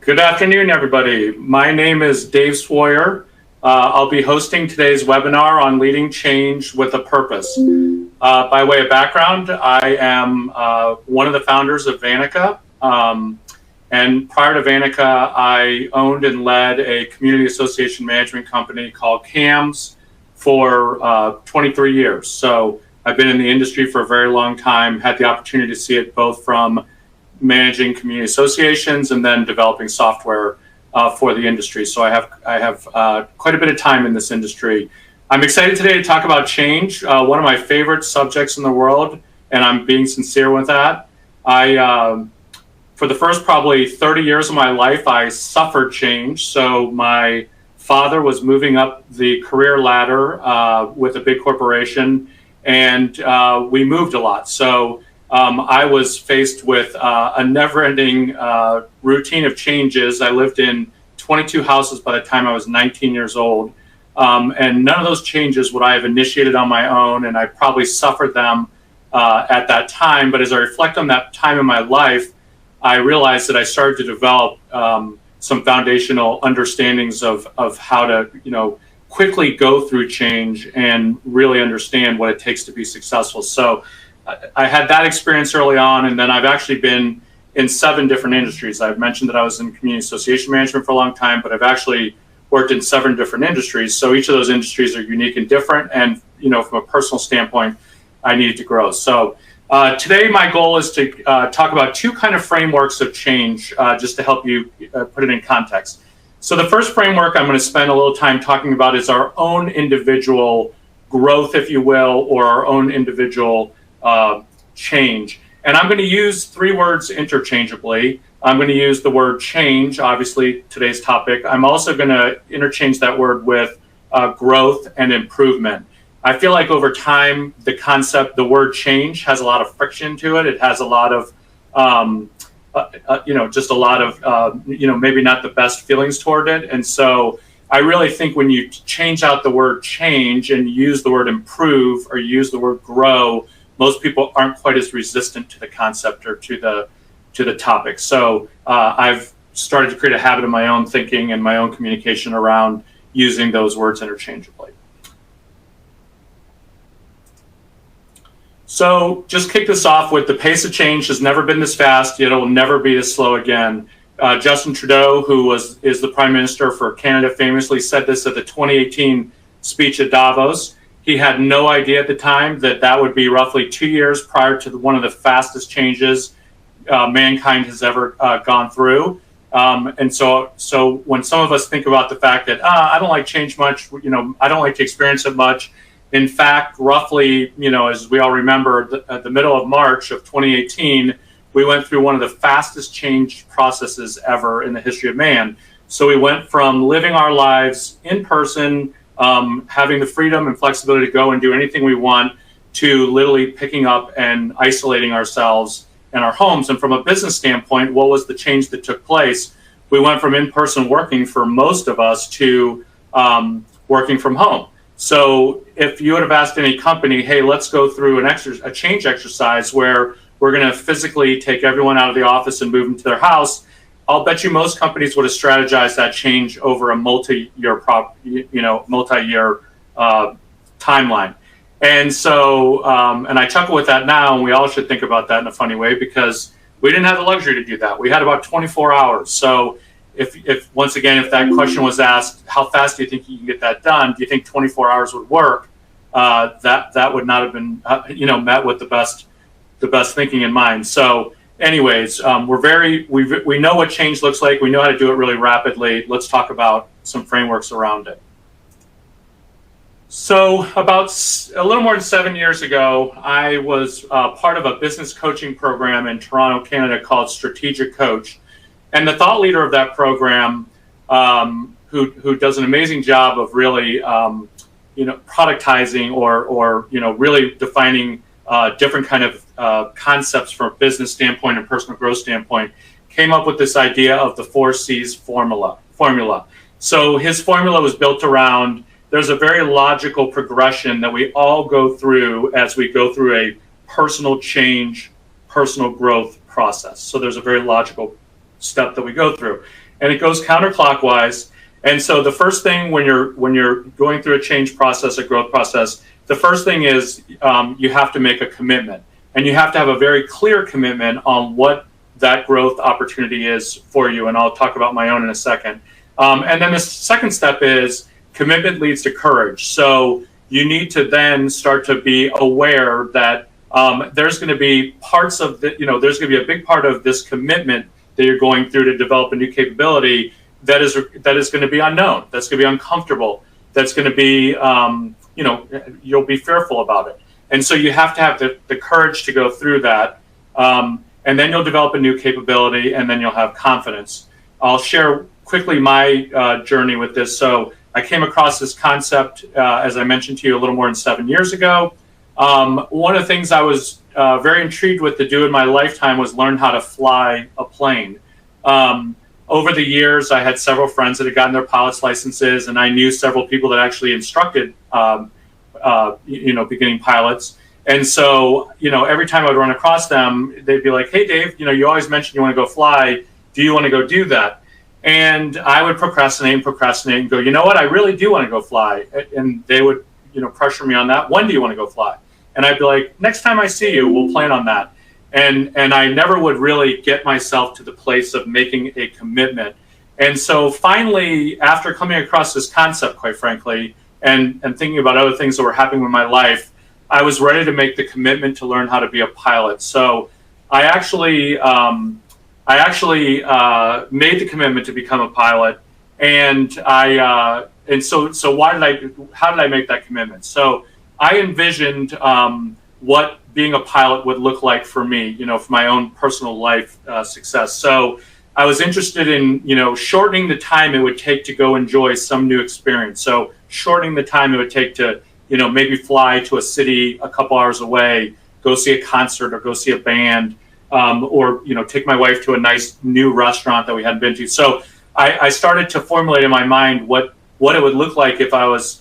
Good afternoon, everybody. My name is Dave Sweyer. I'll be hosting today's webinar on leading change with a purpose. By way of background, I am one of the founders of Vanica. And prior to Vanica, I owned and led a community association management company called CAMS for 23 years. So I've been in the industry for a very long time, had the opportunity to see it both from managing community associations and then developing software for the industry. So I have quite a bit of time in this industry. I'm excited today to talk about change, one of my favorite subjects in the world, and I'm being sincere with that. For the first probably 30 years of my life, I suffered change. So my father was moving up the career ladder with a big corporation, and we moved a lot. So I was faced with a never-ending routine of changes. I lived in 22 houses by the time I was 19 years old. And none of those changes would I have initiated on my own, and I probably suffered them at that time. But as I reflect on that time in my life, I realized that I started to develop some foundational understandings of how to, quickly go through change and really understand what it takes to be successful. So I had that experience early on, and then I've actually been in 7 different industries. I've mentioned that I was in community association management for a long time, but I've actually worked in 7 different industries. So each of those industries are unique and different. And, from a personal standpoint, I needed to grow. So today my goal is to talk about 2 kind of frameworks of change, just to help you put it in context. So the first framework I'm going to spend a little time talking about is our own individual growth, if you will, or our own individual change. And I'm going to use 3 words interchangeably. I'm going to use the word change, obviously today's topic. I'm also going to interchange that word with growth and improvement. I feel like over time, the word change has a lot of friction to it. It has a lot of, just a lot of, maybe not the best feelings toward it. And so I really think when you change out the word change and use the word improve or use the word grow, most people aren't quite as resistant to the concept or to the topic. So I've started to create a habit of my own thinking and my own communication around using those words interchangeably. So just kick this off with the pace of change has never been this fast, yet it will never be this slow again. Justin Trudeau, who is the Prime Minister for Canada, famously said this at the 2018 speech at Davos. He had no idea at the time that would be roughly 2 years prior to one of the fastest changes mankind has ever gone through. And so when some of us think about the fact that I don't like change much, I don't like to experience it much. In fact, roughly, as we all remember, at the middle of March of 2018, we went through one of the fastest change processes ever in the history of man. So we went from living our lives in person, having the freedom and flexibility to go and do anything we want, to literally picking up and isolating ourselves in our homes. And from a business standpoint, what was the change that took place? We went from in-person working for most of us to working from home. So if you would have asked any company, hey, let's go through a change exercise where we're going to physically take everyone out of the office and move them to their house, I'll bet you most companies would have strategized that change over a multi-year timeline. And so, and I chuckle with that now, and we all should think about that in a funny way, because we didn't have the luxury to do that. We had about 24 hours. So if once again, if that question was asked, how fast do you think you can get that done? Do you think 24 hours would work? That would not have been, met with the best thinking in mind. So anyways, we know what change looks like. We know how to do it really rapidly. Let's talk about some frameworks around it. So about a little more than 7 years ago, I was part of a business coaching program in Toronto, Canada called Strategic Coach. And the thought leader of that program, who does an amazing job of really, productizing or really defining different kind of concepts from a business standpoint and personal growth standpoint, came up with this idea of the 4 C's formula. So his formula was built around, there's a very logical progression that we all go through as we go through a personal change, personal growth process. So there's a very logical step that we go through, and it goes counterclockwise. And so the first thing when you're going through a change process, a growth process, the first thing is you have to make a commitment, and you have to have a very clear commitment on what that growth opportunity is for you. And I'll talk about my own in a second. And then the second step is commitment leads to courage. So you need to then start to be aware that there's going to be parts of the, there's going to be a big part of this commitment that you're going through to develop a new capability that is going to be unknown, that's going to be uncomfortable, that's going to be, you'll be fearful about it. And so you have to have the courage to go through that. And then you'll develop a new capability, and then you'll have confidence. I'll share quickly my journey with this. So I came across this concept, as I mentioned to you, a little more than 7 years ago. One of the things I was very intrigued with to do in my lifetime was learn how to fly a plane. Over the years, I had several friends that had gotten their pilot's licenses, and I knew several people that actually instructed, beginning pilots. And so, every time I'd run across them, they'd be like, "Hey, Dave, you always mention you want to go fly. Do you want to go do that?" And I would procrastinate and go, "You know what? I really do want to go fly." And they would, pressure me on that. "When do you want to go fly?" And I'd be like, "Next time I see you, we'll plan on that." And I never would really get myself to the place of making a commitment. And so finally, after coming across this concept, quite frankly, and thinking about other things that were happening in my life, I was ready to make the commitment to learn how to be a pilot. So I actually made the commitment to become a pilot. And so how did I make that commitment? So I envisioned what being a pilot would look like for me, for my own personal life success. So I was interested in, shortening the time it would take to go enjoy some new experience. So shortening the time it would take to, maybe fly to a city a couple hours away, go see a concert or go see a band, or, take my wife to a nice new restaurant that we hadn't been to. So I started to formulate in my mind what it would look like if I was,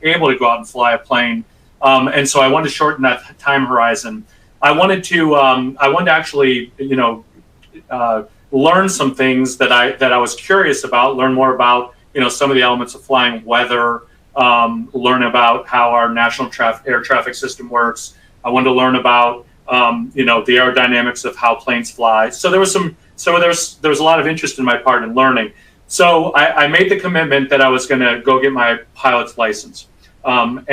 able to go out and fly a plane. And so I wanted to shorten that time horizon. I wanted to actually, learn some things that I was curious about, learn more about, some of the elements of flying, weather, learn about how our national air traffic system works. I wanted to learn about, the aerodynamics of how planes fly. So there was a lot of interest in my part in learning. So I made the commitment that I was going to go get my pilot's license. And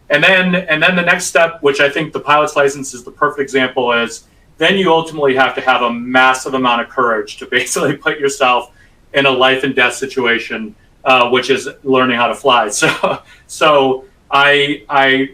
then the next step, which I think the pilot's license is the perfect example, is then you ultimately have to have a massive amount of courage to basically put yourself in a life and death situation, which is learning how to fly. So I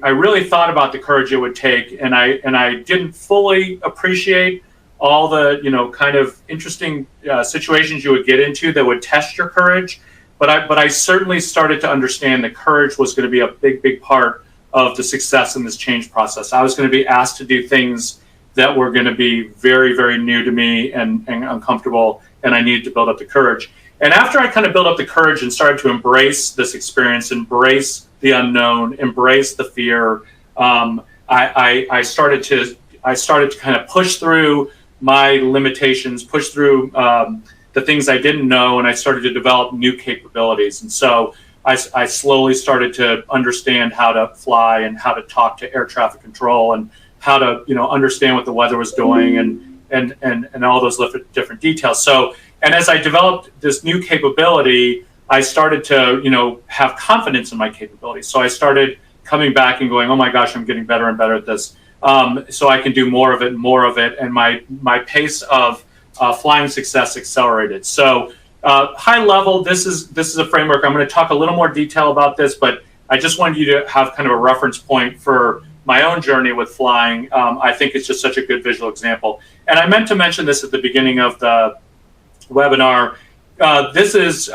really thought about the courage it would take, and I didn't fully appreciate all the kind of interesting situations you would get into that would test your courage. But I certainly started to understand that courage was going to be a big part of the success in this change process. I was going to be asked to do things that were going to be very, very new to me and uncomfortable, and I needed to build up the courage. And after I kind of built up the courage and started to embrace this experience, embrace the unknown, embrace the fear, I started to kind of push through my limitations, push through the things I didn't know, and I started to develop new capabilities. And so I slowly started to understand how to fly and how to talk to air traffic control and how to understand what the weather was doing and all those different details. So, and as I developed this new capability, I started to have confidence in my capabilities. So I started coming back and going, "Oh my gosh, I'm getting better and better at this." So I can do more of it, and my pace of flying success accelerated. So high level, this is a framework. I'm going to talk a little more detail about this, but I just wanted you to have kind of a reference point for my own journey with flying. I think it's just such a good visual example. And I meant to mention this at the beginning of the webinar. This is,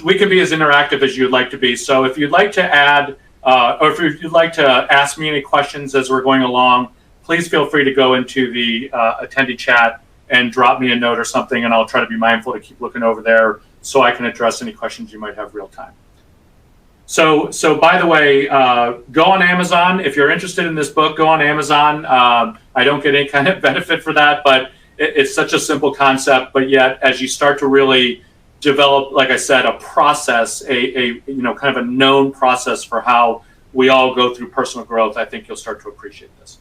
we can be as interactive as you'd like to be. So if you'd like to add, or if you'd like to ask me any questions as we're going along, please feel free to go into the attendee chat and drop me a note or something, and I'll try to be mindful to keep looking over there so I can address any questions you might have real time. So by the way, go on Amazon. If you're interested in this book, go on Amazon. I don't get any kind of benefit for that, but it's such a simple concept, but yet as you start to really develop, like I said, a process, a kind of a known process for how we all go through personal growth, I think you'll start to appreciate this.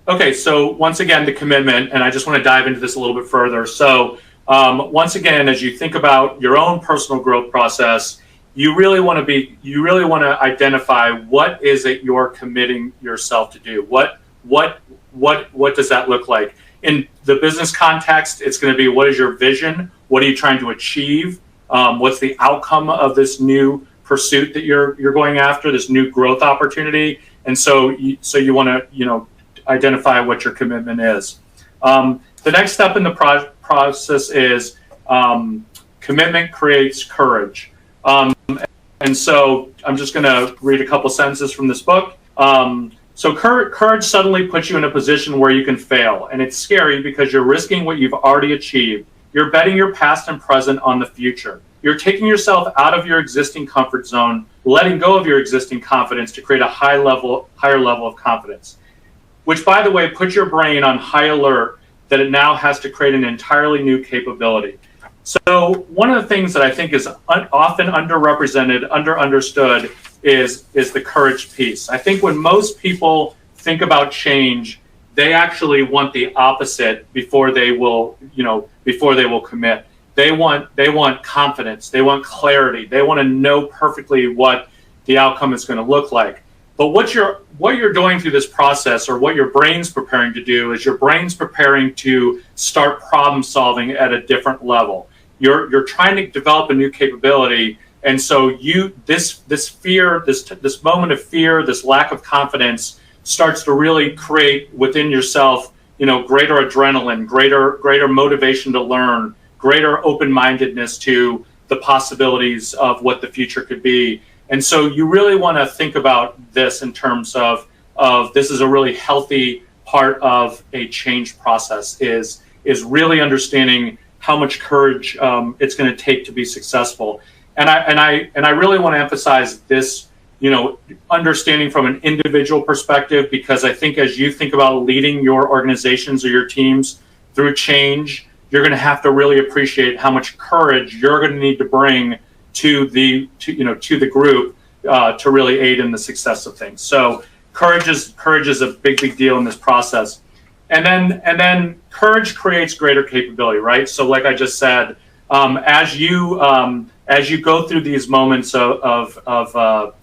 Okay, so once again, the commitment, and I just want to dive into this a little bit further. So once again, as you think about your own personal growth process, you really want to identify what is it you're committing yourself to do. What does that look like? In the business context, it's going to be, what is your vision? What are you trying to achieve? What's the outcome of this new pursuit that you're going after, this new growth opportunity? And so you want to identify what your commitment is. The next step in the process is commitment creates courage. And so I'm just going to read a couple sentences from this book. So courage suddenly puts you in a position where you can fail. And it's scary because you're risking what you've already achieved. You're betting your past and present on the future. You're taking yourself out of your existing comfort zone, letting go of your existing confidence to create a higher level of confidence, which, by the way, puts your brain on high alert that it now has to create an entirely new capability. So one of the things that I think is often underrepresented, understood is the courage piece. I think when most people think about change, they actually want the opposite before they will commit. They want confidence. They want clarity. They want to know perfectly what the outcome is going to look like. But what you're doing through this process, or what your brain's preparing to do, is your brain's preparing to start problem solving at a different level. You're trying to develop a new capability, and so this fear, this moment of fear, this lack of confidence starts to really create within yourself, greater adrenaline, greater motivation to learn, greater open-mindedness to the possibilities of what the future could be. And so you really want to think about this in terms of this is a really healthy part of a change process, is really understanding how much courage it's going to take to be successful. And I really want to emphasize this, understanding from an individual perspective, because I think as you think about leading your organizations or your teams through change, you're going to have to really appreciate how much courage you're going to need to bring to the group to really aid in the success of things. So courage is a big deal in this process. And then courage creates greater capability, right? So like I just said, as you go through these moments of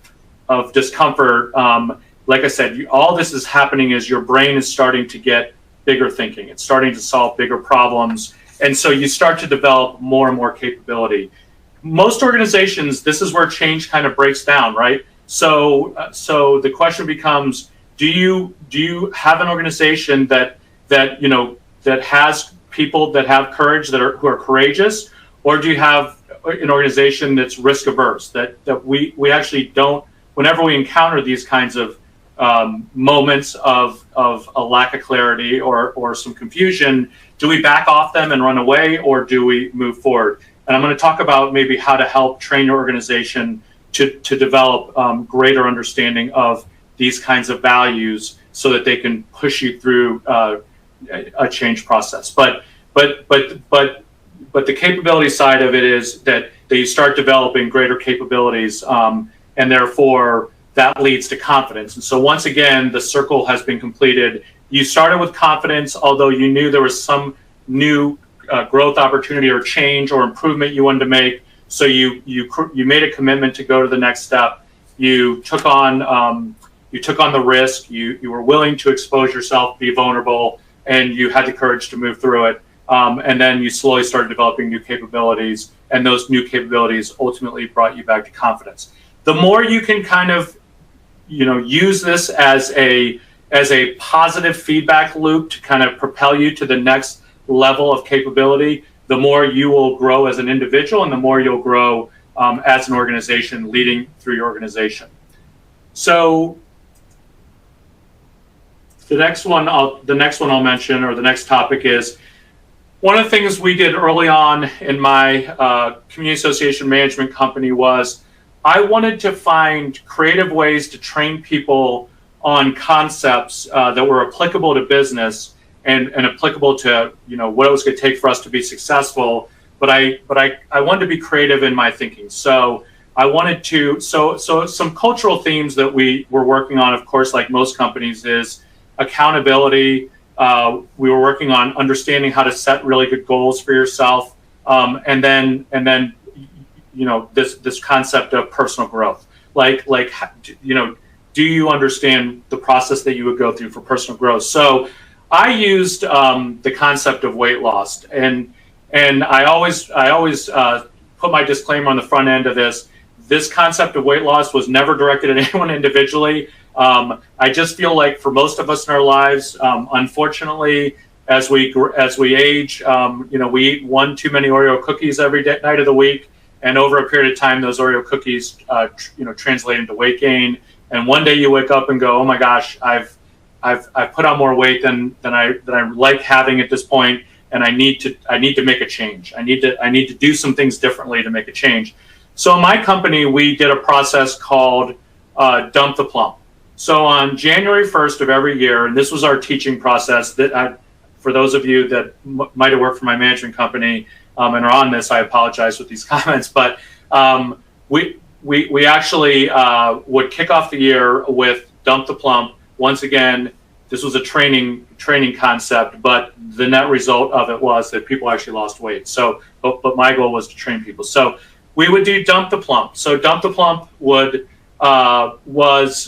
discomfort, like I said, all this is happening is your brain is starting to get bigger thinking. It's starting to solve bigger problems. And so you start to develop more and more capability. Most organizations, this is where change kind of breaks down, right? So the question becomes, do you have an organization that has people that have courage, who are courageous, or do you have an organization that's risk averse, that we actually don't, whenever we encounter these kinds of moments of a lack of clarity or some confusion, do we back off them and run away, or do we move forward? And I'm going to talk about maybe how to help train your organization to develop greater understanding of these kinds of values so that they can push you through a change process. But the capability side of it is that you start developing greater capabilities, and therefore that leads to confidence. And so once again, the circle has been completed. You started with confidence, although you knew there was some new growth opportunity or change or improvement you wanted to make. So you made a commitment to go to the next step. You took on the risk. You were willing to expose yourself, be vulnerable, and you had the courage to move through it. And then you slowly started developing new capabilities, and those new capabilities ultimately brought you back to confidence. The more you can kind of use this as a positive feedback loop to kind of propel you to the next level of capability, the more you will grow as an individual, and the more you'll grow as an organization leading through your organization. So the next one I'll mention, or the next topic, is one of the things we did early on in my community association management company was I wanted to find creative ways to train people on concepts that were applicable to business, and applicable to, what it was going to take for us to be successful. But I wanted to be creative in my thinking. So I wanted to, so some cultural themes that we were working on, of course, like most companies, is accountability. We were working on understanding how to set really good goals for yourself. And then, this concept of personal growth, do you understand the process that you would go through for personal growth? So I used the concept of weight loss, and I always put my disclaimer on the front end of this. This concept of weight loss was never directed at anyone individually. I just feel like for most of us in our lives, unfortunately, as we age, we eat one too many Oreo cookies every night of the week, and over a period of time, those Oreo cookies, translate into weight gain. And one day you wake up and go, "Oh my gosh, I've put on more weight than I like having at this point, and I need to make a change. I need to do some things differently to make a change." So in my company, we did a process called Dump the Plump. So on January 1st of every year, and this was our teaching process, for those of you that might have worked for my management company and are on this, I apologize with these comments, but we actually would kick off the year with Dump the Plump. Once again, this was a training concept, but the net result of it was that people actually lost weight. So, but my goal was to train people. So we would do Dump the Plump. So Dump the Plump was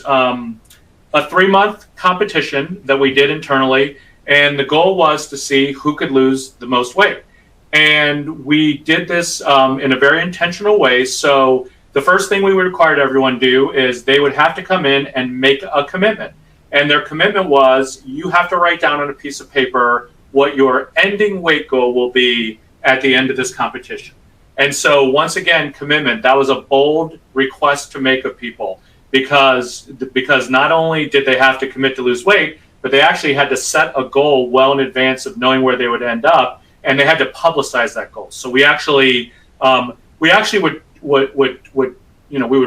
a 3-month competition that we did internally, and the goal was to see who could lose the most weight. And we did this in a very intentional way. So the first thing we required everyone do is they would have to come in and make a commitment. And their commitment was, you have to write down on a piece of paper what your ending weight goal will be at the end of this competition. And so once again, commitment, that was a bold request to make of people, because not only did they have to commit to lose weight, but they actually had to set a goal well in advance of knowing where they would end up, and they had to publicize that goal. So we actually would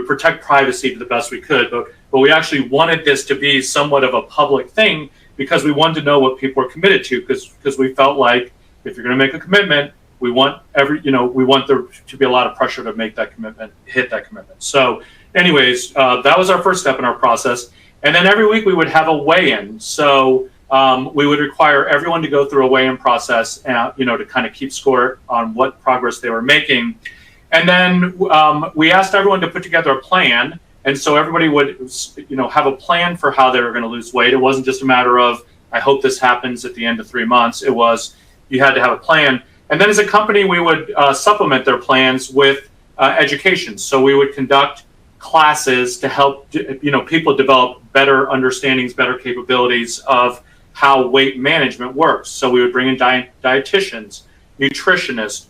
protect privacy to the best we could, but we actually wanted this to be somewhat of a public thing, because we wanted to know what people were committed to, because we felt like if you're going to make a commitment, we want there to be a lot of pressure to make that commitment, hit that commitment. So anyways, that was our first step in our process. And then every week we would have a weigh-in. So we would require everyone to go through a weigh-in process, to kind of keep score on what progress they were making. And then we asked everyone to put together a plan. And so everybody would, have a plan for how they were going to lose weight. It wasn't just a matter of, I hope this happens at the end of 3 months. It was, you had to have a plan. And then as a company, we would supplement their plans with education. So we would conduct classes to help, people develop better understandings, better capabilities of how weight management works. So we would bring in dietitians, nutritionists,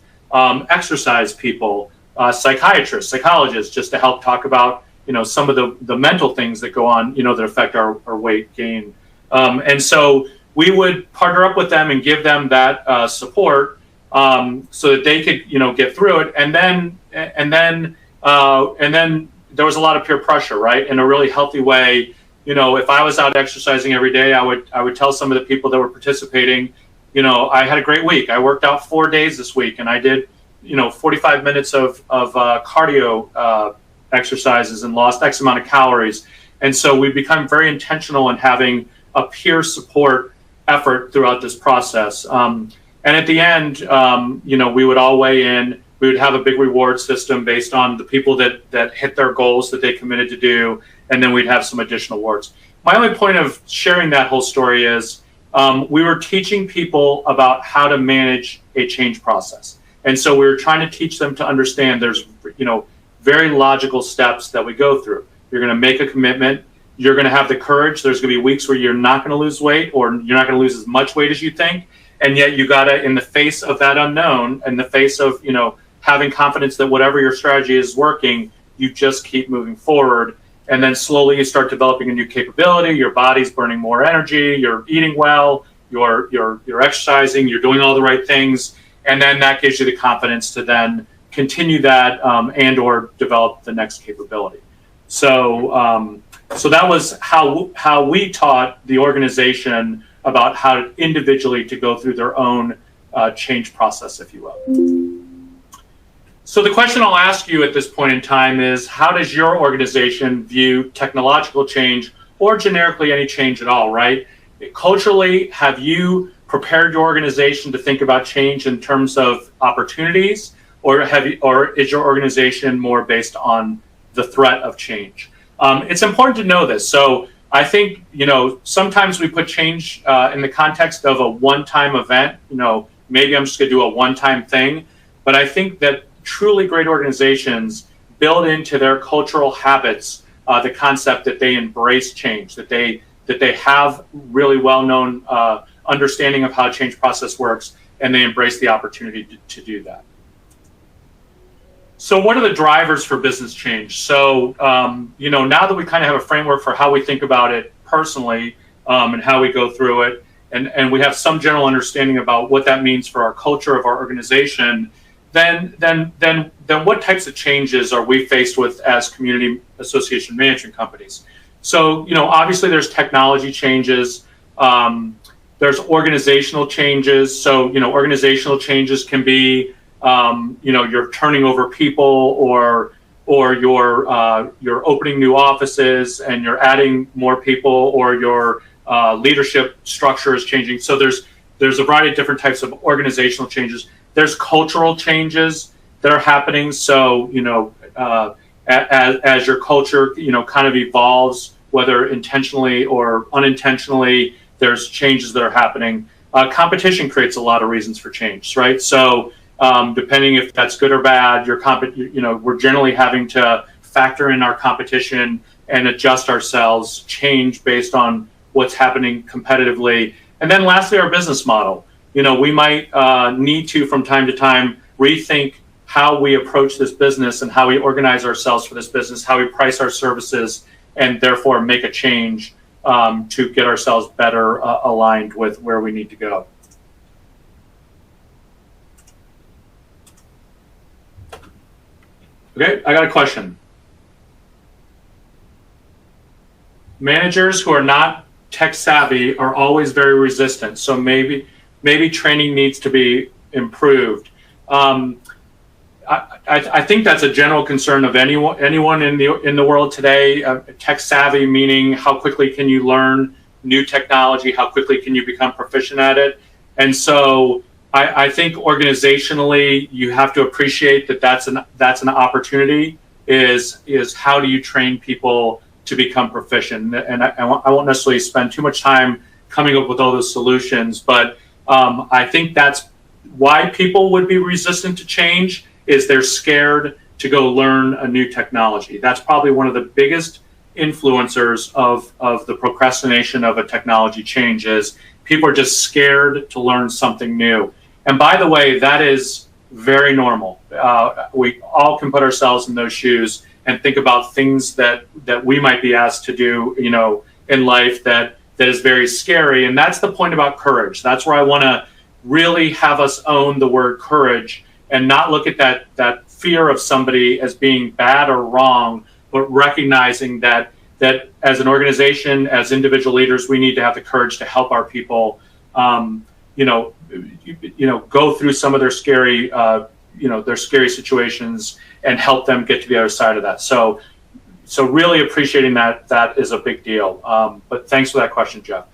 exercise people, psychiatrists, psychologists, just to help talk about, some of the mental things that go on, that affect our weight gain. And so we would partner up with them and give them that support, so that they could, get through it. And then there was a lot of peer pressure, right? In a really healthy way. If I was out exercising every day, I would tell some of the people that were participating, I had a great week. I worked out 4 days this week, and I did, 45 minutes of cardio exercises and lost X amount of calories. And so we become very intentional in having a peer support effort throughout this process. And at the end, we would all weigh in. We would have a big reward system based on the people that hit their goals that they committed to do, and then we'd have some additional awards. My only point of sharing that whole story is we were teaching people about how to manage a change process. And so we were trying to teach them to understand there's, very logical steps that we go through. You're going to make a commitment. You're going to have the courage. There's going to be weeks where you're not going to lose weight, or you're not going to lose as much weight as you think. And yet you got to, in the face of that unknown, in the face of, having confidence that whatever your strategy is working, you just keep moving forward. And then slowly you start developing a new capability. Your body's burning more energy. You're eating well. You're exercising. You're doing all the right things. And then that gives you the confidence to then continue that and or develop the next capability. So that was how we taught the organization about how to individually to go through their own change process, if you will. So the question I'll ask you at this point in time is, how does your organization view technological change, or generically any change at all, right? Culturally, have you prepared your organization to think about change in terms of opportunities, or is your organization more based on the threat of change? It's important to know this. So I think, sometimes we put change in the context of a one-time event. Maybe I'm just going to do a one-time thing, but I think that truly great organizations build into their cultural habits the concept that they embrace change, that they have really well-known understanding of how a change process works, and they embrace the opportunity to do that. So what are the drivers for business change? So, now that we kind of have a framework for how we think about it personally and how we go through it, and we have some general understanding about what that means for our culture of our organization, then what types of changes are we faced with as community association management companies? So, obviously there's technology changes, there's organizational changes. So, organizational changes can be, you're turning over people, or you're opening new offices and you're adding more people, or your leadership structure is changing. So there's a variety of different types of organizational changes. There's cultural changes that are happening. So, as your culture, kind of evolves, whether intentionally or unintentionally, there's changes that are happening. Competition creates a lot of reasons for change, right? So, depending if that's good or bad, we're generally having to factor in our competition and adjust ourselves, change based on what's happening competitively. And then lastly, our business model. We might need to, from time to time, rethink how we approach this business and how we organize ourselves for this business, how we price our services, and therefore make a change to get ourselves better aligned with where we need to go. Okay, I got a question. Managers who are not tech savvy are always very resistant. So maybe training needs to be improved. I think that's a general concern of anyone in the world today. Tech savvy meaning how quickly can you learn new technology? How quickly can you become proficient at it? And so I think organizationally you have to appreciate that that's an opportunity. Is how do you train people to become proficient? And I won't necessarily spend too much time coming up with all those solutions, but I think that's why people would be resistant to change, is they're scared to go learn a new technology. That's probably one of the biggest influencers of the procrastination of a technology change, is people are just scared to learn something new. And by the way, that is very normal. We all can put ourselves in those shoes and think about things that we might be asked to do, in life that is very scary. And that's the point about courage. That's where I want to really have us own the word courage and not look at that fear of somebody as being bad or wrong, but recognizing that as an organization, as individual leaders, we need to have the courage to help our people, go through some of their scary, situations and help them get to the other side of that. So really appreciating that is a big deal. But thanks for that question, Jeff.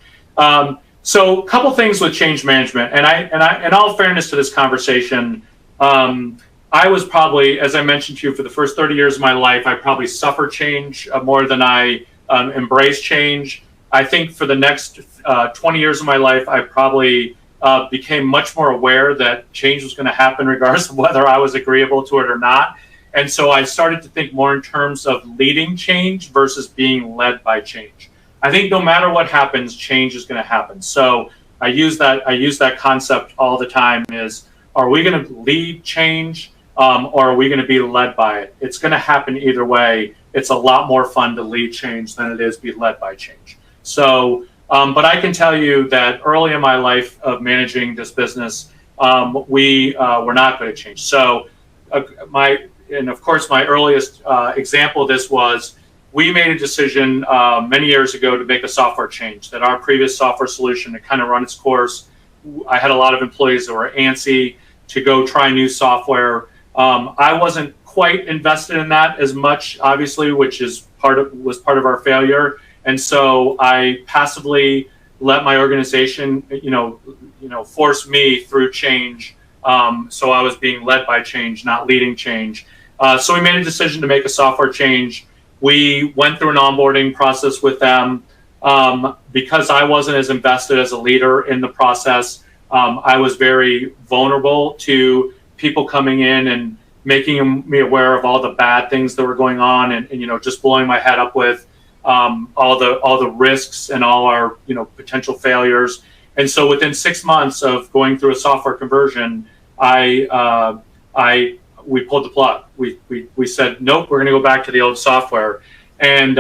So a couple things with change management, and in all fairness to this conversation, I was probably, as I mentioned to you, for the first 30 years of my life, I probably suffered change more than I embraced change. I think for the next 20 years of my life, I probably became much more aware that change was going to happen regardless of whether I was agreeable to it or not. And so I started to think more in terms of leading change versus being led by change. I think no matter what happens, change is going to happen. So I use that concept all the time, is, are we going to lead change or are we going to be led by it? It's going to happen either way. It's a lot more fun to lead change than it is be led by change. So, but I can tell you that early in my life of managing this business, we were not good at change. So my earliest example of this was we made a decision many years ago to make a software change, that our previous software solution had kind of run its course. I had a lot of employees that were antsy to go try new software. I wasn't quite invested in that as much, obviously, which was part of our failure. And so I passively let my organization, force me through change. So I was being led by change, not leading change. So we made a decision to make a software change. We went through an onboarding process with them. Because I wasn't as invested as a leader in the process, I was very vulnerable to people coming in and making me aware of all the bad things that were going on, and just blowing my head up with all the risks and all our potential failures. And so within 6 months of going through a software conversion, we pulled the plug. We said, nope, we're going to go back to the old software. And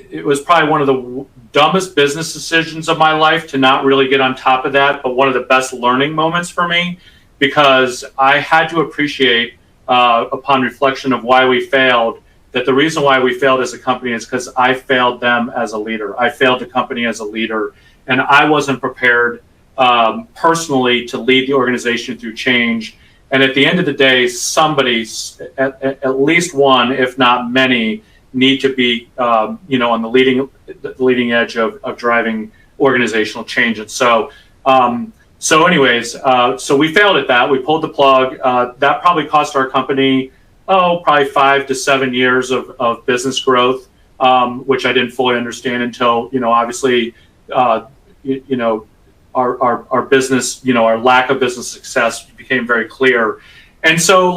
it was probably one of the dumbest business decisions of my life to not really get on top of that, but one of the best learning moments for me, because I had to appreciate, upon reflection of why we failed, that the reason why we failed as a company is because I failed them as a leader. I failed the company as a leader, and I wasn't prepared personally to lead the organization through change. And at the end of the day, somebody, at least one, if not many, need to be on the leading edge of driving organizational change. And so so we failed at that. We pulled the plug. That probably cost our company probably 5 to 7 years of business growth, which I didn't fully understand until obviously our business, our lack of business success became very clear. And so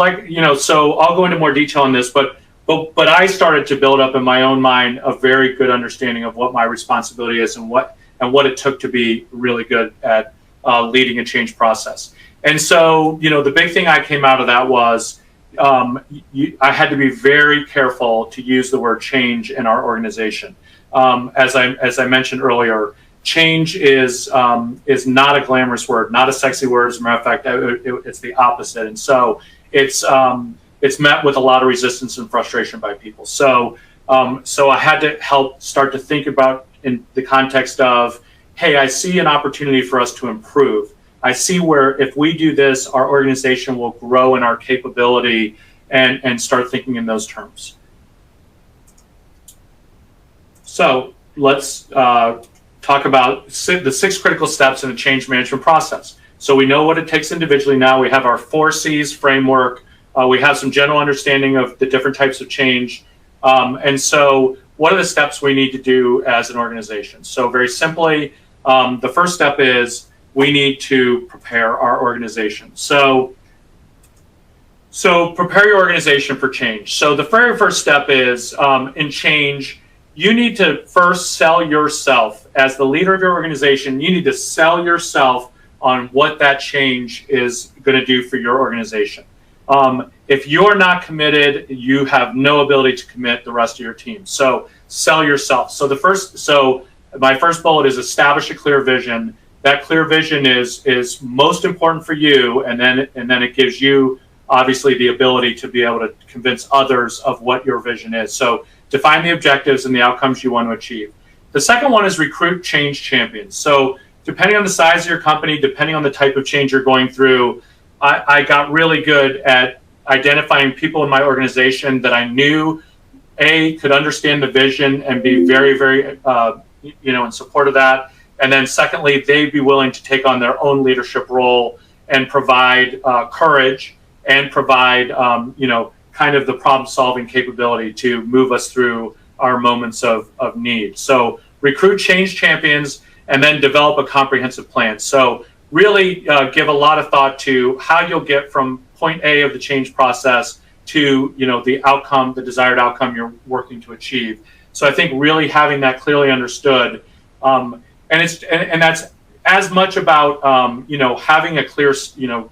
so I'll go into more detail on this, but I started to build up in my own mind a very good understanding of what my responsibility is and what it took to be really good at leading a change process. And so, the big thing I came out of that was I had to be very careful to use the word change in our organization. As I mentioned earlier, change is not a glamorous word, not a sexy word. As a matter of fact, it's the opposite. And so it's met with a lot of resistance and frustration by people. So I had to help start to think about in the context of, hey, I see an opportunity for us to improve. I see where if we do this, our organization will grow in our capability, and start thinking in those terms. So let's talk about the 6 critical steps in a change management process. So we know what it takes individually now. We have our 4 C's framework. We have some general understanding of the different types of change. And so what are the steps we need to do as an organization? So very simply, the first step is we need to prepare our organization. So prepare your organization for change. So the very first step is in change, you need to first sell yourself. As the leader of your organization, you need to sell yourself on what that change is going to do for your organization. If you're not committed, you have no ability to commit the rest of your team. So sell yourself. So my first bullet is establish a clear vision. That clear vision is most important for you, and then it gives you obviously the ability to be able to convince others of what your vision is. So define the objectives and the outcomes you want to achieve. The second one is recruit change champions. So depending on the size of your company, depending on the type of change you're going through, I got really good at identifying people in my organization that I knew could understand the vision and be very, very in support of that. And then secondly, they'd be willing to take on their own leadership role and provide courage and provide kind of the problem-solving capability to move us through our moments of need. So recruit change champions and then develop a comprehensive plan. So really give a lot of thought to how you'll get from point A of the change process to the outcome, the desired outcome you're working to achieve. So I think really having that clearly understood, and that's as much about having a clear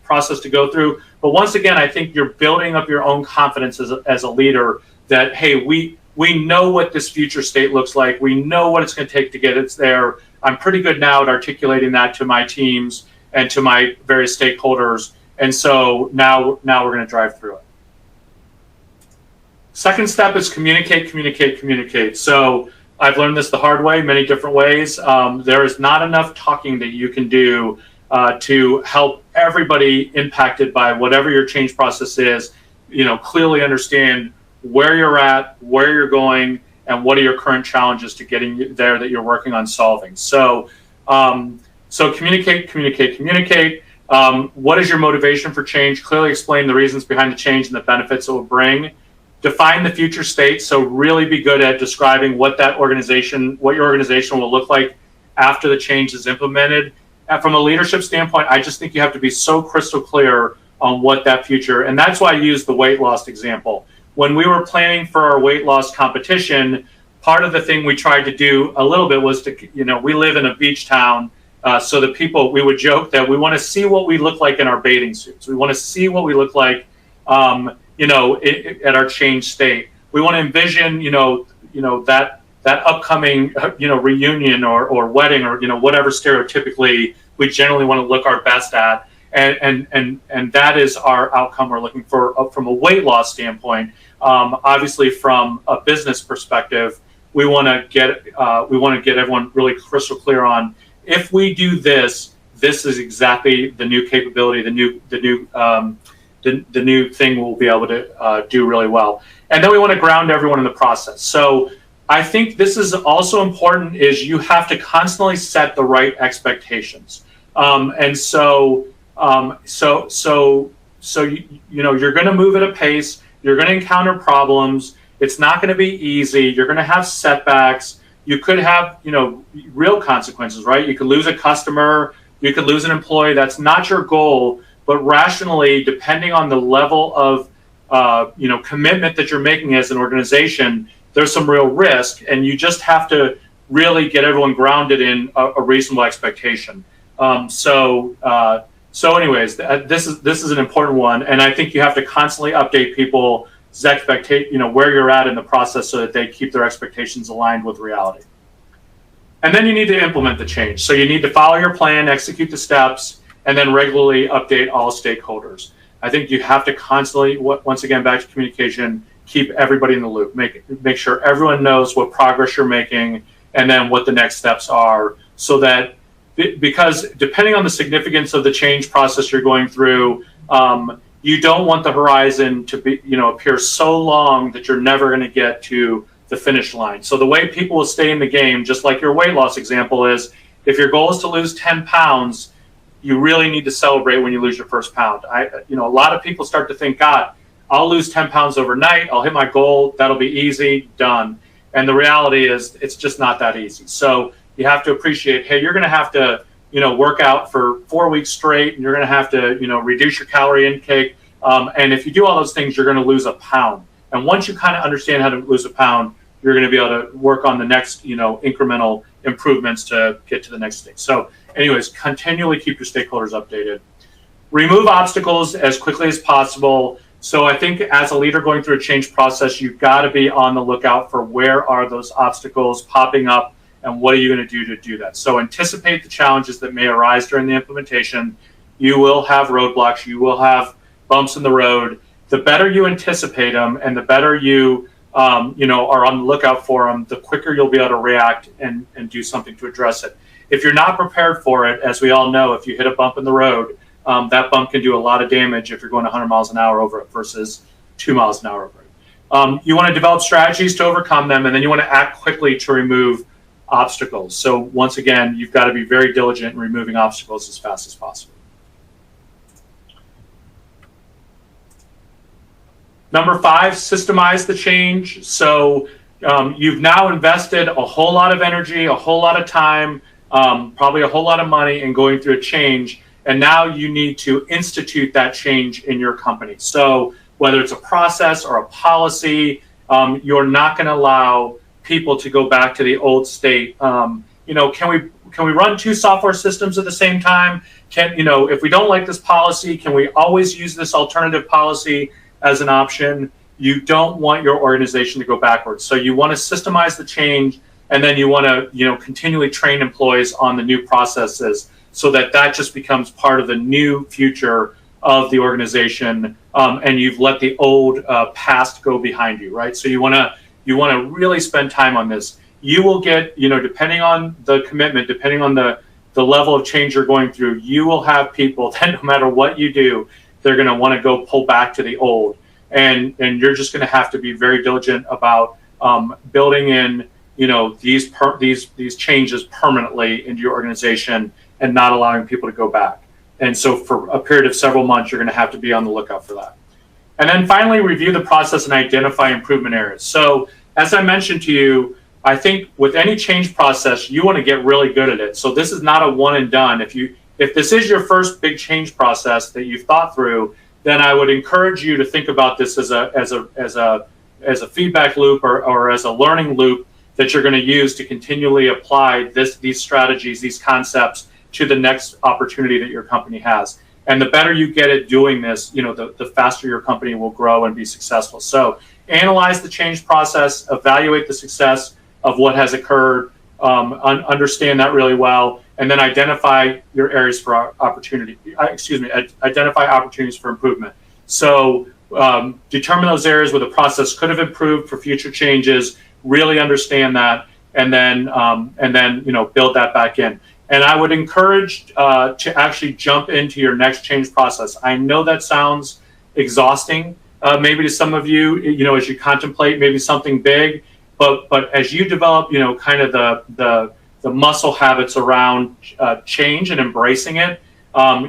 process to go through. But once again, I think you're building up your own confidence as a leader that, hey, we know what this future state looks like. We know what it's going to take to get it there. I'm pretty good now at articulating that to my teams and to my various stakeholders. And so now we're going to drive through it. Second step is communicate, communicate, communicate. So I've learned this the hard way, many different ways. There is not enough talking that you can do to help everybody impacted by whatever your change process is, clearly understand where you're at, where you're going, and what are your current challenges to getting you there that you're working on solving. So communicate, communicate, communicate. What is your motivation for change? Clearly explain the reasons behind the change and the benefits it will bring. Define the future state. So really be good at describing what your organization will look like after the change is implemented. And from a leadership standpoint, I just think you have to be so crystal clear on what that future, and that's why I used the weight loss example. When we were planning for our weight loss competition, part of the thing we tried to do a little bit was to, we live in a beach town, so we would joke that we want to see what we look like in our bathing suits. We want to see what we look like, at our change state. We want to envision, that upcoming, reunion or wedding or, whatever stereotypically we generally want to look our best at. And that is our outcome we're looking for from a weight loss standpoint. Obviously, from a business perspective, we want to get everyone really crystal clear on, if we do this is exactly the new capability, the new thing we'll be able to do really well. And then we want to ground everyone in the process. So I think this is also important, is you have to constantly set the right expectations. You're going to move at a pace. You're going to encounter problems. It's not going to be easy. You're going to have setbacks. You could have, real consequences, right? You could lose a customer. You could lose an employee. That's not your goal. But rationally, depending on the level of, commitment that you're making as an organization, there's some real risk, and you just have to really get everyone grounded in a reasonable expectation. Anyways, this is an important one, and I think you have to constantly update people's expectation, where you're at in the process, so that they keep their expectations aligned with reality. And then you need to implement the change. So you need to follow your plan, execute the steps, and then regularly update all stakeholders. I think you have to constantly, once again, back to communication, keep everybody in the loop. Make sure everyone knows what progress you're making, and then what the next steps are, so that, because depending on the significance of the change process you're going through, you don't want the horizon to be, appear so long that you're never going to get to the finish line. So the way people will stay in the game, just like your weight loss example, is if your goal is to lose 10 pounds, you really need to celebrate when you lose your first pound. A lot of people start to think, God, I'll lose 10 pounds overnight. I'll hit my goal. That'll be easy, done. And the reality is, it's just not that easy. So you have to appreciate, hey, you're going to have to, work out for 4 weeks straight, and you're going to have to, reduce your calorie intake. And if you do all those things, you're going to lose a pound. And once you kind of understand how to lose a pound, you're going to be able to work on the next, incremental improvements to get to the next stage. So anyways, continually keep your stakeholders updated. Remove obstacles as quickly as possible. So I think as a leader going through a change process, you've got to be on the lookout for where are those obstacles popping up, and what are you going to do that. So anticipate the challenges that may arise during the implementation. You will have roadblocks. You will have bumps in the road. The better you anticipate them, and the better you are on the lookout for them, the quicker you'll be able to react and do something to address it. If you're not prepared for it, as we all know, if you hit a bump in the road, that bump can do a lot of damage if you're going 100 miles an hour over it versus 2 miles an hour over it. You want to develop strategies to overcome them, and then you want to act quickly to remove obstacles. So once again, you've got to be very diligent in removing obstacles as fast as possible. Number 5, systemize the change. So you've now invested a whole lot of energy, a whole lot of time, probably a whole lot of money in going through a change. And now you need to institute that change in your company. So whether it's a process or a policy, you're not going to allow people to go back to the old state. Can we run 2 software systems at the same time? If we don't like this policy, can we always use this alternative policy as an option? You don't want your organization to go backwards. So you want to systemize the change, and then you want to, continually train employees on the new processes, so that just becomes part of the new future of the organization, and you've let the old past go behind you, right? So you want to really spend time on this. You will get, depending on the commitment, depending on the level of change you're going through, you will have people that no matter what you do, they're going to want to go pull back to the old, and you're just going to have to be very diligent about building in, these changes permanently into your organization and not allowing people to go back. And so for a period of several months, you're going to have to be on the lookout for that. And then finally, review the process and identify improvement areas. So as I mentioned to you, I think with any change process, you want to get really good at it. So this is not a one and done. If this is your first big change process that you've thought through, then I would encourage you to think about this as a feedback loop or as a learning loop that you're going to use to continually apply these strategies, these concepts to the next opportunity that your company has. And the better you get at doing this, the faster your company will grow and be successful. So analyze the change process, evaluate the success of what has occurred, understand that really well, and then identify your areas for opportunity. Identify opportunities for improvement. So determine those areas where the process could have improved for future changes. Really understand that, and then build that back in. And I would encourage to actually jump into your next change process. I know that sounds exhausting, maybe to some of you, as you contemplate maybe something big, but as you develop, kind of the muscle habits around change and embracing it,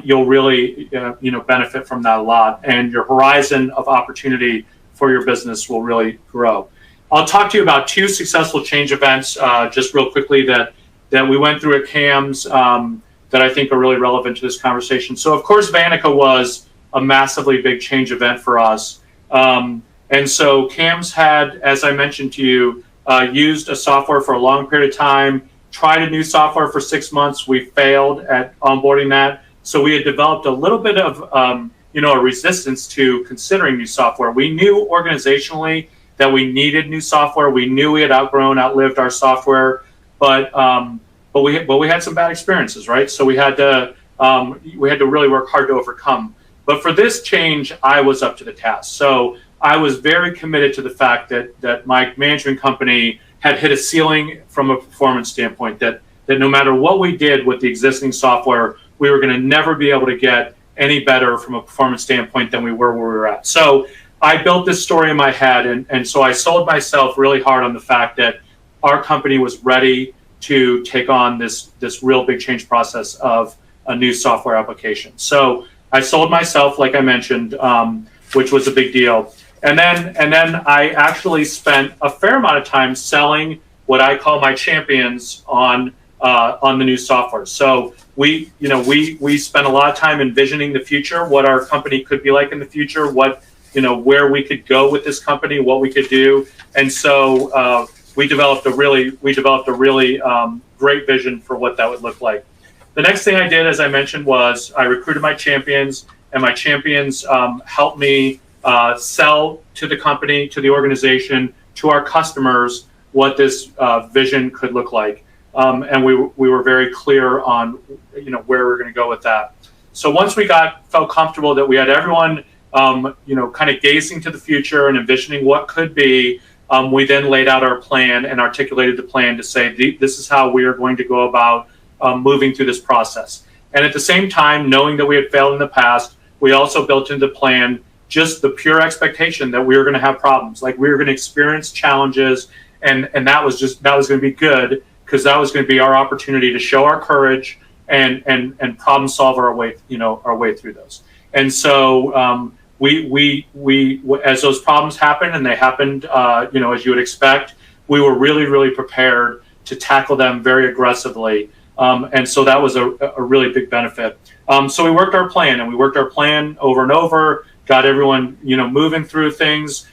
you'll really, benefit from that a lot, and your horizon of opportunity for your business will really grow. I'll talk to you about 2 successful change events, just real quickly that we went through at CAMS that I think are really relevant to this conversation. So, of course, Vanica was a massively big change event for us. And so CAMS had, as I mentioned to you, used a software for a long period of time, tried a new software for 6 months. We failed at onboarding that. So we had developed a little bit of, a resistance to considering new software. We knew organizationally that we needed new software. We knew we had outlived our software, but we had some bad experiences, right? So we had to really work hard to overcome. But for this change, I was up to the task. So I was very committed to the fact that my management company had hit a ceiling from a performance standpoint, that no matter what we did with the existing software, we were going to never be able to get any better from a performance standpoint than we were where we were at. So I built this story in my head, and so I sold myself really hard on the fact that our company was ready to take on this real big change process of a new software application. So I sold myself, like I mentioned, which was a big deal. And then I actually spent a fair amount of time selling what I call my champions on the new software. So we spent a lot of time envisioning the future, what our company could be like in the future, where we could go with this company, what we could do. And so we developed a really great vision for what that would look like. The next thing I did, as I mentioned, was I recruited my champions, and my champions helped me sell to the company, to the organization, to our customers, what this vision could look like. And we were very clear on, where we're going to go with that. So once we felt comfortable that we had everyone, kind of gazing to the future and envisioning what could be, we then laid out our plan and articulated the plan to say, this is how we are going to go about moving through this process. And at the same time, knowing that we had failed in the past, we also built into the plan just the pure expectation that we were going to have problems, like we were going to experience challenges, and that was going to be good, because that was going to be our opportunity to show our courage and problem solve our way through those. And so we as those problems happened, and they happened, as you would expect, we were really, really prepared to tackle them very aggressively. And so that was a really big benefit. So we worked our plan over and over, got everyone, moving through things,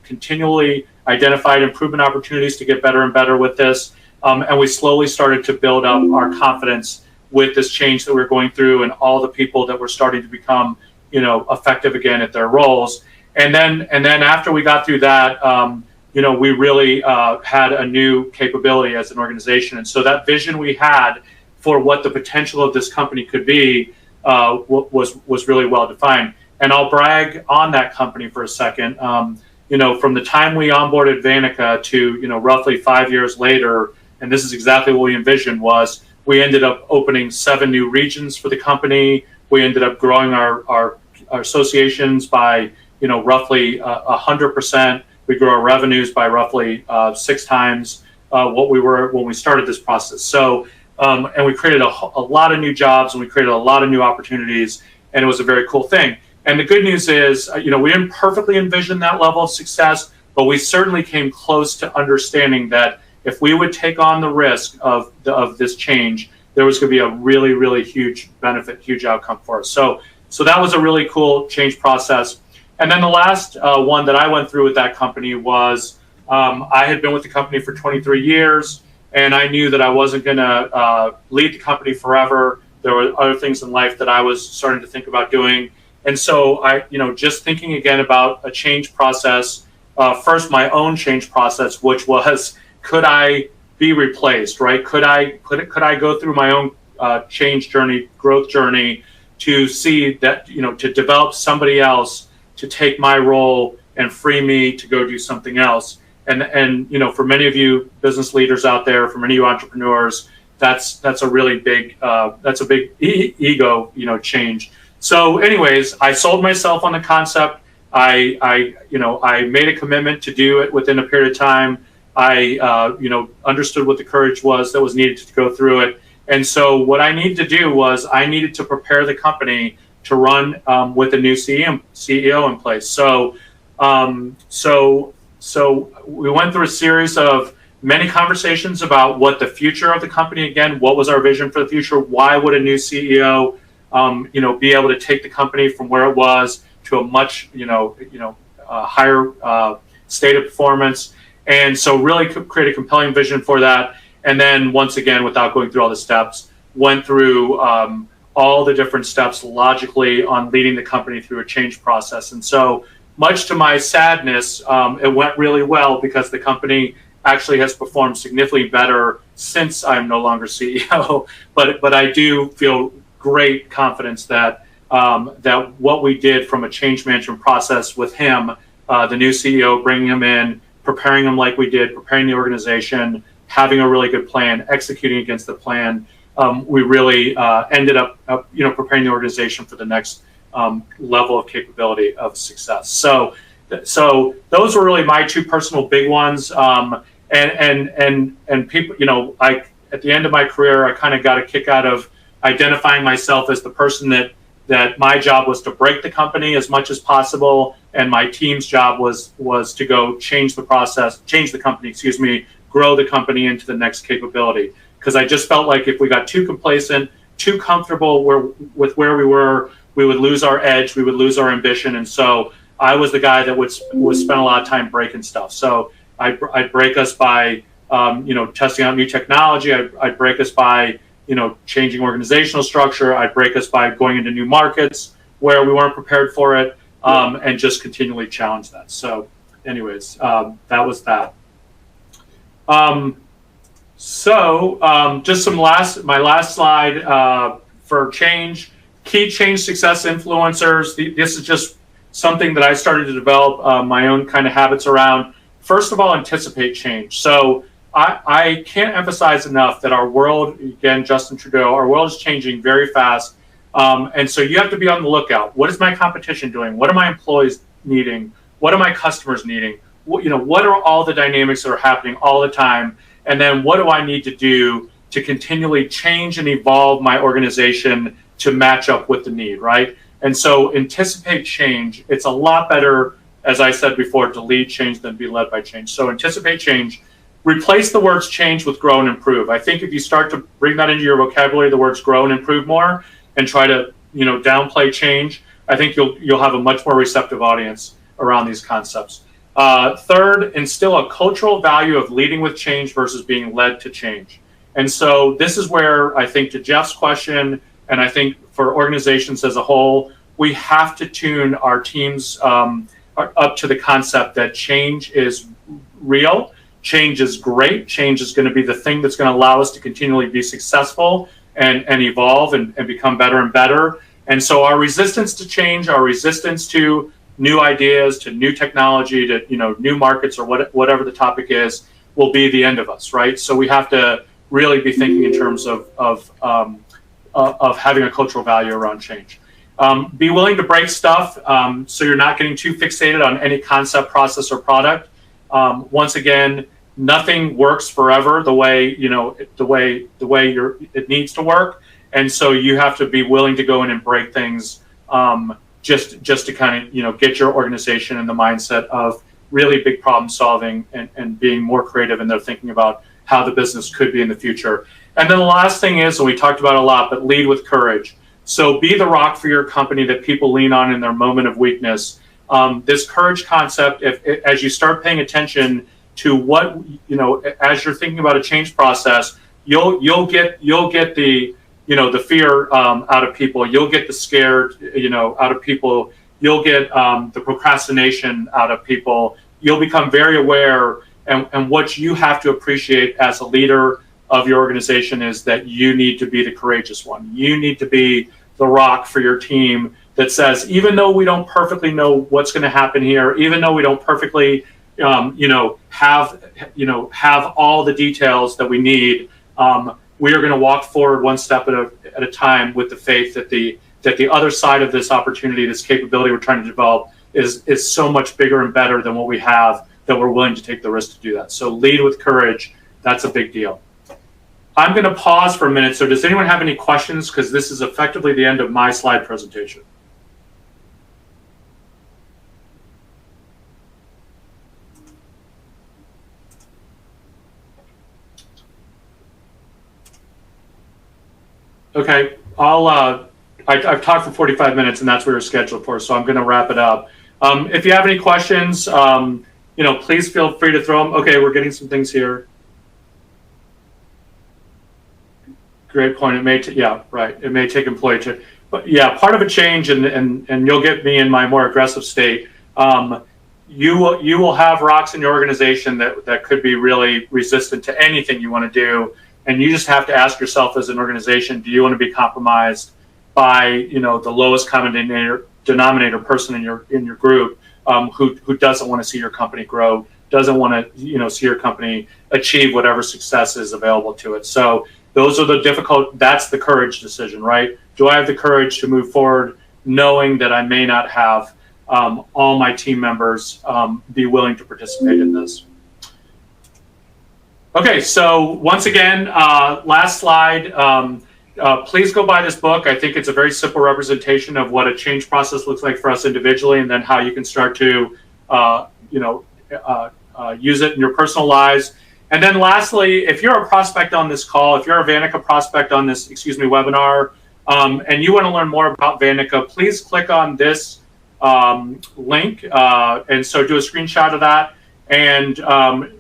continually identified improvement opportunities to get better and better with this. And we slowly started to build up our confidence with this change that we're going through, and all the people that were starting to become, effective again at their roles. And then after we got through that, we really had a new capability as an organization. And so that vision we had for what the potential of this company could be, was really well defined. And I'll brag on that company for a second. From the time we onboarded Vanica to roughly 5 years later, and this is exactly what we envisioned, was we ended up opening 7 new regions for the company. We ended up growing our associations by roughly 100%. We grew our revenues by roughly 6 times what we were when we started this process. So, and we created a lot of new jobs, and we created a lot of new opportunities, and it was a very cool thing. And the good news is, we didn't perfectly envision that level of success, but we certainly came close to understanding that if we would take on the risk of this change, there was going to be a really, really huge benefit, huge outcome for us. So that was a really cool change process. And then the last one that I went through with that company was I had been with the company for 23 years, and I knew that I wasn't going to lead the company forever. There were other things in life that I was starting to think about doing. And so I, just thinking again about a change process, first my own change process, which was, could I be replaced, right? Could I go through my own change journey, growth journey, to see that, to develop somebody else to take my role and free me to go do something else. And for many of you business leaders out there, for many of you entrepreneurs, that's a really big ego change. So anyways, I sold myself on the concept. I made a commitment to do it within a period of time. I understood what the courage was that was needed to go through it. And so what I needed to do was I needed to prepare the company to run with a new CEO in place. So we went through a series of many conversations about what the future of the company, again, what was our vision for the future? Why would a new CEO be able to take the company from where it was to a much, higher state of performance. And so really create a compelling vision for that. And then once again, without going through all the steps, went through all the different steps logically on leading the company through a change process. And so much to my sadness, it went really well because the company actually has performed significantly better since I'm no longer CEO. But I do feel great confidence that that what we did from a change management process with him, the new CEO, bringing him in, preparing him like we did, preparing the organization, having a really good plan, executing against the plan, we really ended up preparing the organization for the next level of capability of success. So those were really my 2 personal big ones. And people, at the end of my career, I kind of got a kick out of identifying myself as the person that my job was to break the company as much as possible, and my team's job was to go change the company, grow the company into the next capability. Because I just felt like if we got too complacent, too comfortable with where we were, we would lose our edge, we would lose our ambition. And so I was the guy that would spend a lot of time breaking stuff. So I'd break us by testing out new technology. I'd break us by changing organizational structure. I'd break us by going into new markets where we weren't prepared for it, and just continually challenge that. So anyways, that was that. Just my last slide for change, key change success influencers. This is just something that I started to develop my own kind of habits around. First of all, anticipate change. So I can't emphasize enough that our world, again, Justin Trudeau, our world is changing very fast. And so you have to be on the lookout. What is my competition doing? What are my employees needing? What are my customers needing? What are all the dynamics that are happening all the time? And then what do I need to do to continually change and evolve my organization to match up with the need, right? And so anticipate change. It's a lot better, as I said before, to lead change than be led by change. So anticipate change. Replace the words change with grow and improve. I think if you start to bring that into your vocabulary, the words grow and improve more, and try to downplay change, I think you'll have a much more receptive audience around these concepts. Third, instill a cultural value of leading with change versus being led to change. And so this is where I think, to Jeff's question, and I think for organizations as a whole, we have to tune our teams up to the concept that change is real, change is great, change is going to be the thing that's going to allow us to continually be successful and evolve and become better and better. And so our resistance to change, our resistance to new ideas, to new technology, to new markets, or whatever the topic is, will be the end of us, right? So we have to really be thinking in terms of having a cultural value around change. Be willing to break stuff, so you're not getting too fixated on any concept, process, or product. Once again, nothing works forever the way it needs to work, and so you have to be willing to go in and break things, just to kind of get your organization in the mindset of really big problem solving and being more creative in their thinking about how the business could be in the future. And then the last thing is, and we talked about it a lot, but lead with courage. So be the rock for your company that people lean on in their moment of weakness. This courage concept, as you start paying attention to what, as you're thinking about a change process, you'll get the the fear out of people. You'll get the scared out of people. You'll get the procrastination out of people. You'll become very aware, and what you have to appreciate as a leader of your organization is that you need to be the courageous one. You need to be the rock for your team that says, even though we don't perfectly know what's going to happen here, even though we don't perfectly have all the details that we need, we are going to walk forward one step at a time with the faith that the other side of this opportunity, this capability we're trying to develop, is so much bigger and better than what we have, that we're willing to take the risk to do that. So lead with courage. That's a big deal. I'm going to pause for a minute. So does anyone have any questions? Because this is effectively the end of my slide presentation. Okay, I've talked for 45 minutes, and that's what we're scheduled for, so I'm going to wrap it up. If you have any questions, please feel free to throw them. Okay, we're getting some things here. Great point. It may it may take employee to, but yeah, part of a change, and you'll get me in my more aggressive state. You will have rocks in your organization that could be really resistant to anything you want to do. And you just have to ask yourself as an organization, do you want to be compromised by the lowest common denominator person in your group, who doesn't want to see your company grow, doesn't want to see your company achieve whatever success is available to it. So those are that's the courage decision, right? Do I have the courage to move forward knowing that I may not have all my team members be willing to participate in this? Okay, so once again, last slide. Please go buy this book. I think it's a very simple representation of what a change process looks like for us individually, and then how you can start to, use it in your personal lives. And then lastly, if you're a prospect on this call, if you're a Vanica prospect on this, webinar, and you want to learn more about Vanica, please click on this link, and so do a screenshot of that. And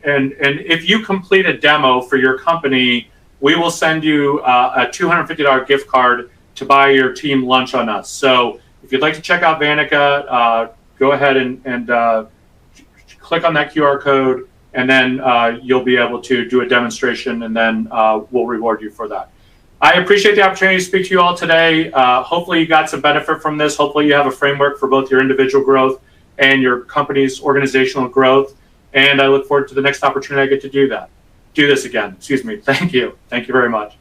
if you complete a demo for your company, we will send you a $250 gift card to buy your team lunch on us. So if you'd like to check out Vanica, go ahead and click on that QR code, and then you'll be able to do a demonstration, and then we'll reward you for that. I appreciate the opportunity to speak to you all today. Hopefully you got some benefit from this. Hopefully you have a framework for both your individual growth and your company's organizational growth. And I look forward to the next opportunity I get to do this again. Thank you. Thank you very much.